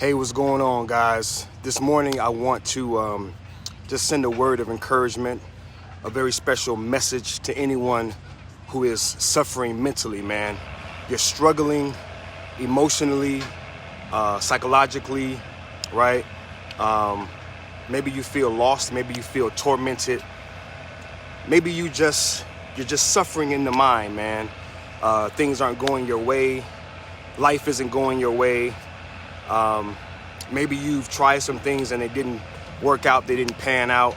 Hey, what's going on, guys? This morning I want to just send a word of encouragement, a very special message to anyone who is suffering mentally, man. You're struggling emotionally, psychologically, right? Maybe you feel lost, maybe you feel tormented. Maybe you're just suffering in the mind, man. Things aren't going your way. Life isn't going your way. Maybe you've tried some things and they didn't work out, they didn't pan out.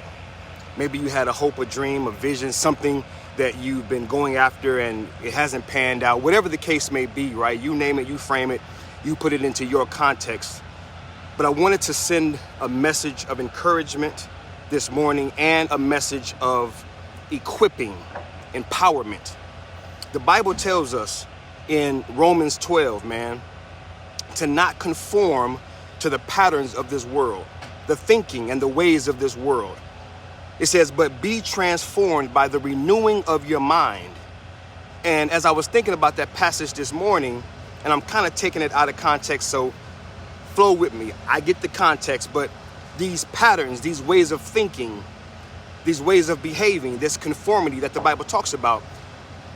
Maybe you had a hope, a dream, a vision, something that you've been going after and it hasn't panned out. Whatever the case may be, right? You name it, you frame it, you put it into your context. But I wanted to send a message of encouragement this morning and a message of equipping, empowerment. The Bible tells us in Romans 12, man, to not conform to the patterns of this world, the thinking and the ways of this world. It says, but be transformed by the renewing of your mind. And as I was thinking about that passage this morning, and I'm kind of taking it out of context, so flow with me. I get the context, but these patterns, these ways of thinking, these ways of behaving, this conformity that the Bible talks about,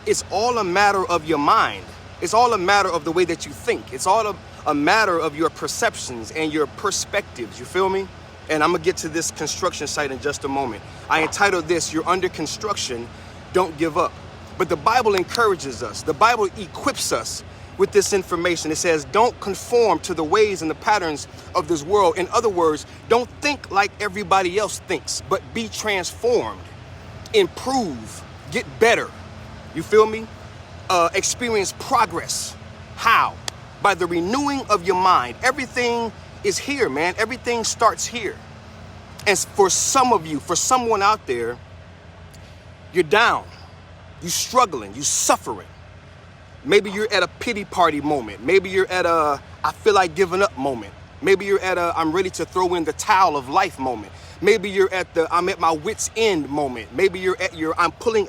it's all a matter of your mind. It's all a matter of the way that you think. It's all a matter of your perceptions and your perspectives. You feel me? And I'm going to get to this construction site in just a moment. I entitled this, You're Under Construction, Don't Give Up. But the Bible encourages us. The Bible equips us with this information. It says, don't conform to the ways and the patterns of this world. In other words, don't think like everybody else thinks, but be transformed, improve, get better. You feel me? Experience progress. How? By the renewing of your mind. Everything is here, man. Everything starts here. And for some of you, for someone out there, you're down, you're struggling, you're suffering. Maybe you're at a pity party moment. Maybe you're at a I feel like giving up moment. Maybe you're at a I'm ready to throw in the towel of life moment. Maybe you're at the I'm at my wit's end moment. Maybe you're at your I'm pulling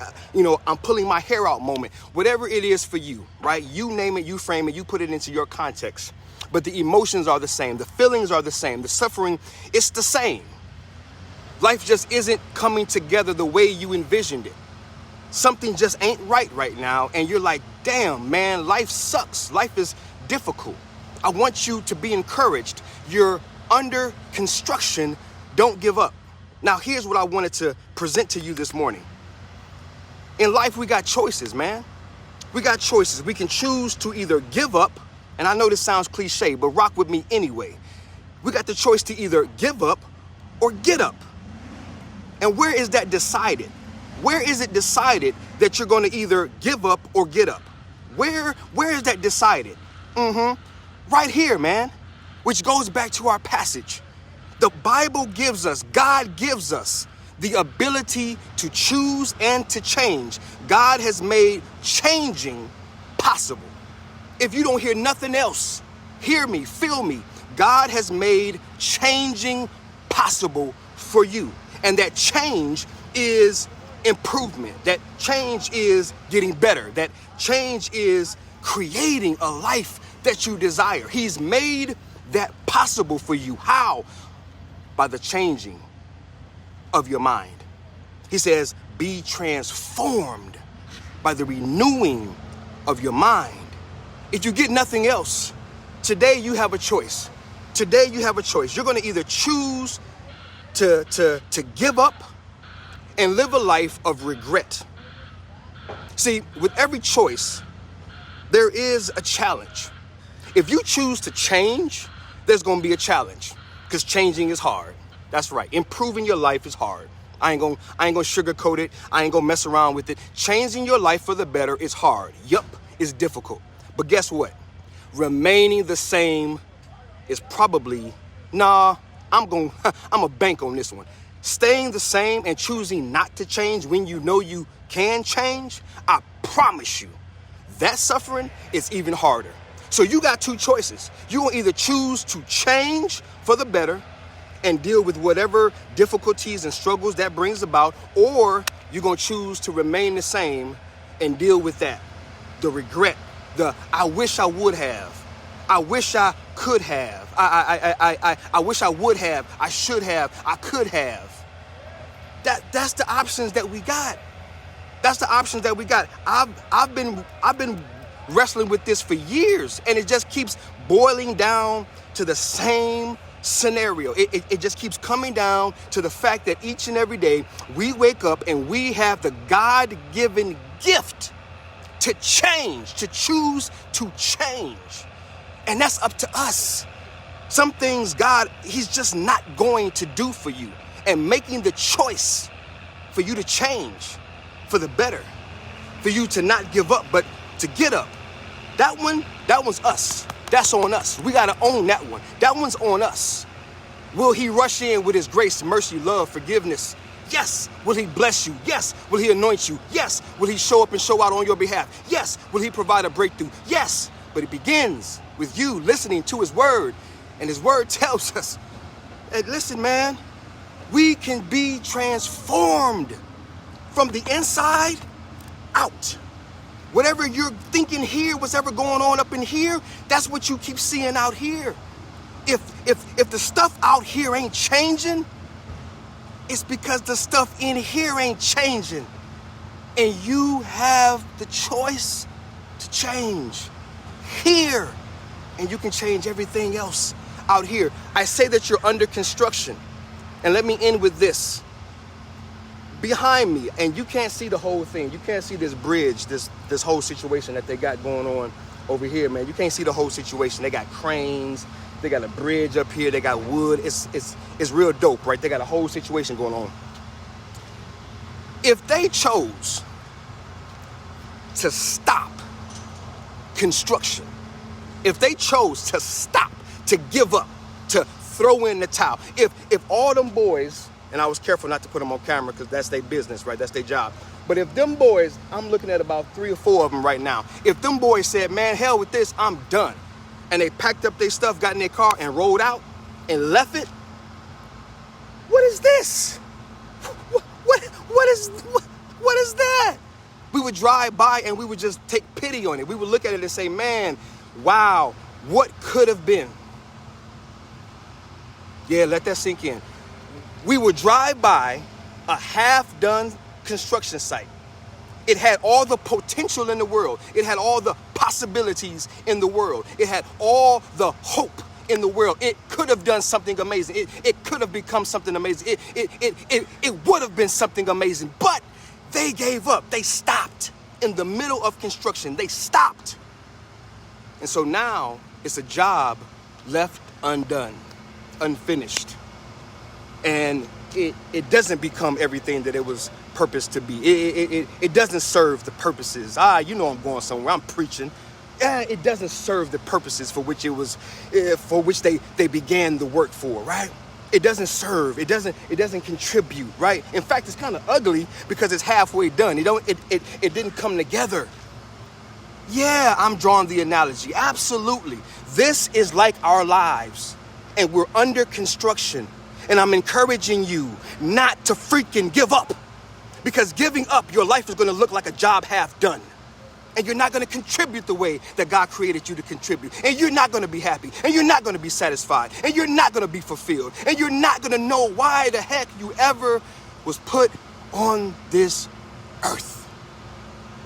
my hair out moment. Whatever it is for you, right? You name it, you frame it, you put it into your context. But the emotions are the same. The feelings are the same. The suffering, it's the same. Life just isn't coming together the way you envisioned it. Something just ain't right now. And you're like, damn, man, life sucks. Life is difficult. I want you to be encouraged. You're under construction. Don't give up. Now, here's what I wanted to present to you this morning. In life, we got choices, man. We got choices. We can choose to either give up, and I know this sounds cliche, but rock with me anyway. We got the choice to either give up or get up. And where is that decided? Where is it decided that you're going to either give up or get up? Where is that decided? Right here, man, which goes back to our passage. The Bible gives us, God gives us the ability to choose and to change. God has made changing possible. If you don't hear nothing else, hear me, feel me. God has made changing possible for you. And that change is improvement. That change is getting better. That change is creating a life that you desire. He's made that possible for you. How? By the changing of your mind. He says, be transformed by the renewing of your mind. If you get nothing else, today you have a choice. Today you have a choice. You're going to either choose to give up and live a life of regret. See, with every choice, there is a challenge. If you choose to change, there's going to be a challenge because changing is hard. That's right. Improving your life is hard. I ain't gonna sugarcoat it. I ain't gonna mess around with it. Changing your life for the better is hard. Yup, it's difficult. But guess what? Remaining the same is probably, I'm a bank on this one. Staying the same and choosing not to change when you know you can change, I promise you, that suffering is even harder. So you got two choices. You will either choose to change for the better and deal with whatever difficulties and struggles that brings about, or you're going to choose to remain the same and deal with that. The regret, the I wish I would have. I wish I could have. I wish I would have. I should have. I could have. That's the options that we got. That's the options that we got. I've been wrestling with this for years, and it just keeps boiling down to the same scenario. It just keeps coming down to the fact that each and every day we wake up and we have the God-given gift to change, to choose to change. And that's up to us. Some things God, he's just not going to do for you. And making the choice for you to change for the better, for you to not give up, but to get up. That one's us. That's on us. We got to own that one. That one's on us. Will he rush in with his grace, mercy, love, forgiveness? Yes. Will he bless you? Yes. Will he anoint you? Yes. Will he show up and show out on your behalf? Yes. Will he provide a breakthrough? Yes. But it begins with you listening to his word. And his word tells us, hey, listen, man, we can be transformed from the inside out. Whatever you're thinking here, what's ever going on up in here, that's what you keep seeing out here. If the stuff out here ain't changing, it's because the stuff in here ain't changing. And you have the choice to change here. And you can change everything else out here. I say that you're under construction. And let me end with this. Behind me, and you can't see the whole thing. You can't see this bridge, this whole situation that they got going on over here, man. You can't see the whole situation. They got cranes. They got a bridge up here. They got wood. It's real dope, right? They got a whole situation going on. If they chose to stop construction, if they chose to stop, to give up, to throw in the towel, if all them boys, and I was careful not to put them on camera because that's their business, right? That's their job. But if them boys, I'm looking at about 3 or 4 of them right now. If them boys said, man, hell with this, I'm done. And they packed up their stuff, got in their car and rolled out and left it. What is this? What is that? We would drive by and we would just take pity on it. We would look at it and say, man, wow, what could have been? Yeah, let that sink in. We would drive by a half-done construction site. It had all the potential in the world. It had all the possibilities in the world. It had all the hope in the world. It could have done something amazing. It could have become something amazing. It would have been something amazing. But they gave up. They stopped in the middle of construction. They stopped. And so now it's a job left undone, unfinished. And it doesn't become everything that it was purposed to be. It doesn't serve the purposes. You know I'm going somewhere. I'm preaching. It doesn't serve the purposes for which it was, for which they began the work for, right? It doesn't serve. It doesn't contribute, right? In fact, it's kind of ugly because it's halfway done. It didn't come together. Yeah, I'm drawing the analogy. Absolutely. This is like our lives, and we're under construction. And I'm encouraging you not to freaking give up, because giving up, your life is going to look like a job half done. And you're not going to contribute the way that God created you to contribute. And you're not going to be happy. And you're not going to be satisfied. And you're not going to be fulfilled. And you're not going to know why the heck you ever was put on this earth.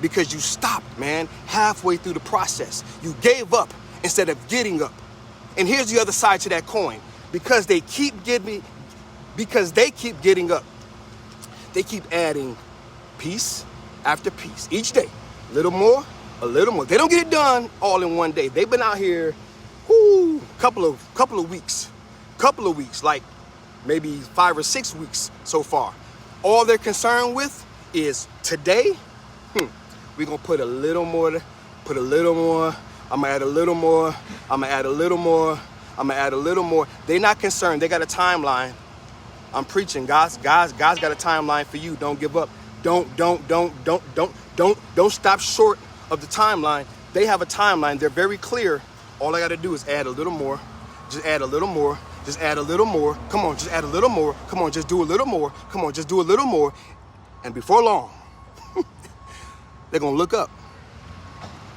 Because you stopped, man, halfway through the process. You gave up instead of getting up. And here's the other side to that coin. Because they keep getting up, they keep adding piece after piece each day, a little more. They don't get it done all in one day. They've been out here, couple of weeks, like maybe 5 or 6 weeks so far. All they're concerned with is today. We're gonna put a little more. I'm gonna add a little more. I'm gonna add a little more. I'm gonna add a little more. They're not concerned. They got a timeline. I'm preaching. God's got a timeline for you. Don't give up. Don't stop short of the timeline. They have a timeline. They're very clear. All I gotta do is add a little more. Just add a little more. Just add a little more. Come on, just add a little more. Come on, just do a little more. Come on, just do a little more. And before long, they're gonna look up.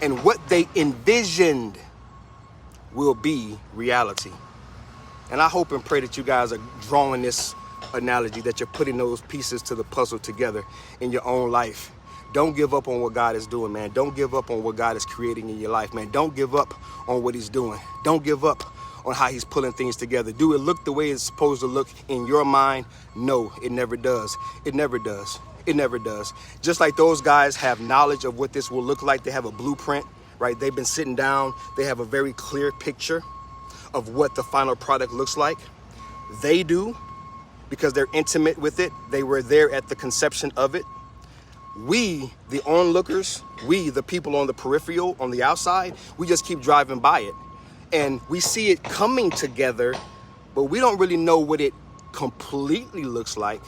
And what they envisioned will be reality. And I hope and pray that you guys are drawing this analogy, that you're putting those pieces to the puzzle together in your own life. Don't give up on what God is doing, man. Don't give up on what God is creating in your life, man. Don't give up on what he's doing. Don't give up on how he's pulling things together. Do it look the way it's supposed to look in your mind? No, it never does. It never does. It never does. Just like those guys have knowledge of what this will look like. They have a blueprint, right? They've been sitting down. They have a very clear picture of what the final product looks like. They do, because they're intimate with it. They were there at the conception of it. We, the onlookers, we, the people on the peripheral, on the outside, we just keep driving by it. And we see it coming together, but we don't really know what it completely looks like.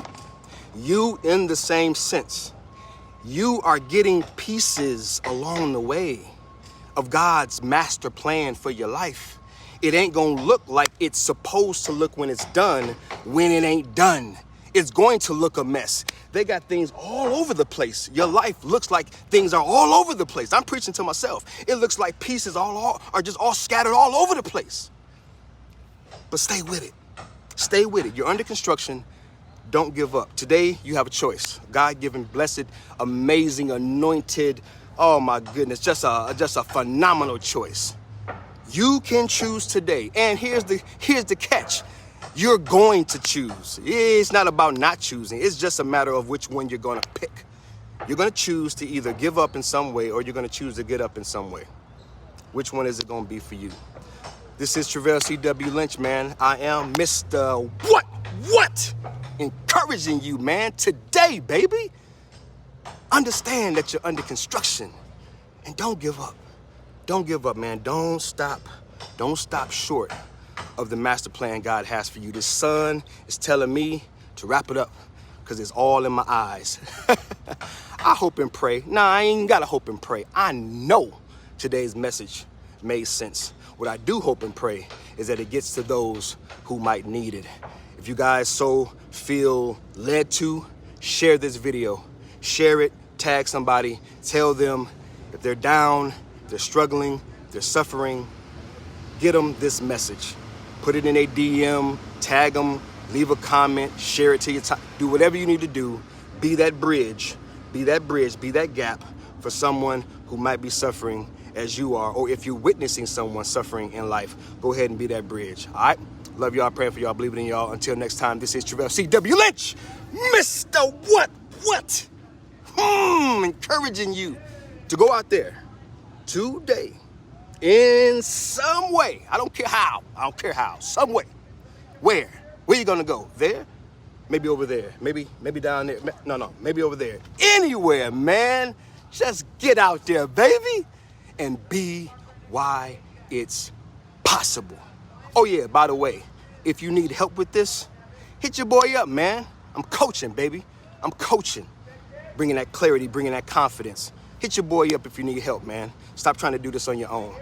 You, in the same sense, you are getting pieces along the way of God's master plan for your life. It ain't gonna look like it's supposed to look when it's done, when it ain't done. It's going to look a mess. They got things all over the place. Your life looks like things are all over the place. I'm preaching to myself. It looks like pieces are just all scattered all over the place. But stay with it. Stay with it. You're under construction. Don't give up. Today, you have a choice. God-given, blessed, amazing, anointed. Oh my goodness, just a phenomenal choice. You can choose today. And here's the catch. You're going to choose. It's not about not choosing. It's just a matter of which one you're going to pick. You're going to choose to either give up in some way or you're going to choose to get up in some way. Which one is it going to be for you? This is Travell C.W. Lynch, man. I am Mr. What? Encouraging you, man, today, baby. Understand that you're under construction and don't give up. Don't give up, man. Don't stop short of the master plan God has for you. The sun is telling me to wrap it up because it's all in my eyes. I hope and pray. Nah, I ain't got to hope and pray. I know today's message made sense. What I do hope and pray is that it gets to those who might need it. If you guys so feel led to, share this video. Share it, tag somebody, tell them if they're down, if they're struggling, if they're suffering, get them this message. Put it in a DM, tag them, leave a comment, share it to your time. Do whatever you need to do. Be that bridge, be that gap for someone who might be suffering as you are, or if you're witnessing someone suffering in life, go ahead and be that bridge. All right? Love y'all, praying for y'all, believing in y'all. Until next time, this is Travell C.W. Lynch, Mr. What? Encouraging you to go out there today in some way. I don't care how. Some way. Where you gonna go? There? Maybe over there. Maybe down there. No, maybe over there. Anywhere, man. Just get out there, baby, and be why it's possible. Oh yeah, by the way, if you need help with this, hit your boy up, man. I'm coaching, baby. I'm coaching. Bringing that clarity, bringing that confidence. Hit your boy up if you need help, man. Stop trying to do this on your own.